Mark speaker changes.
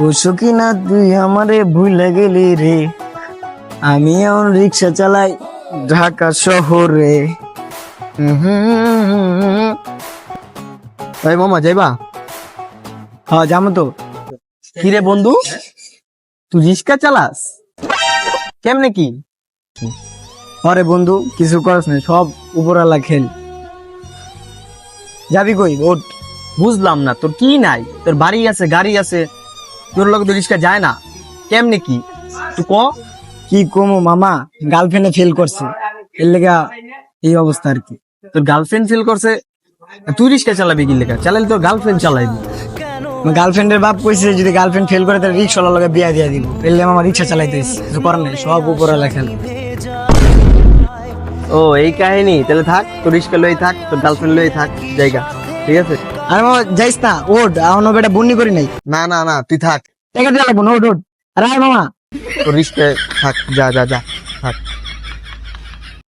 Speaker 1: বুঝছো কি না তুই আমারে ভুলে গেলি রে, আমি এখন রিক্সা চালাই ঢাকা শহরে।
Speaker 2: ভাই মামা যাইবা?
Speaker 1: হ্যাঁ যাবো তো।
Speaker 2: কিরে বন্ধু, তুই রিক্সা চালাস কেমনে কি?
Speaker 1: আরে বন্ধু কিছু করাস না, সব উপরালা খেল। যাবি কই ওঠ।
Speaker 2: বুঝলাম না, তোর কি নাই? তোর বাড়ি আছে, গাড়ি আছে, তোর লোক তো রিক্সা যায় না, কেমনে কি তুই ক?
Speaker 1: কি কমো মামা, গার্লফ্রেন্ডে ফেল করছে, এর লেগা এই অবস্থা আর কি।
Speaker 2: তোর গার্লফ্রেন্ড ফেল করছে, তুই রিক্সা চালাবি কি লেখা? চালাইলে তোর গার্লফ্রেন্ড চালাইবি।
Speaker 1: গার্লফ্রেন্ডের বাপ কইছে যদি গার্লফ্রেন্ড ফেল করে তাহলে রিক্সাওয়ালার লগে বিয়া দিয়া দিব, এর লেগে আমার রিক্সা চালাইতে হইছে, কিছু করার নাই, সব উপরালা খেল।
Speaker 2: ও এই কাহিনী, তাহলে থাক, তোর রিক্সা লই থাক, তোর গার্লফ্রেন্ড লই থাক জায়গা, ঠিক আছে?
Speaker 1: আরে মামা যাইস না, ওঠ, এখনো বেটা বন্যি করি নাই।
Speaker 2: না না না, তুই থাক,
Speaker 1: টাকা দিয়া লাগবো না, ওঠ ওঠ। আরে আয় মামা।
Speaker 2: তোর রিক্সা থাক, যা যা যা থাক।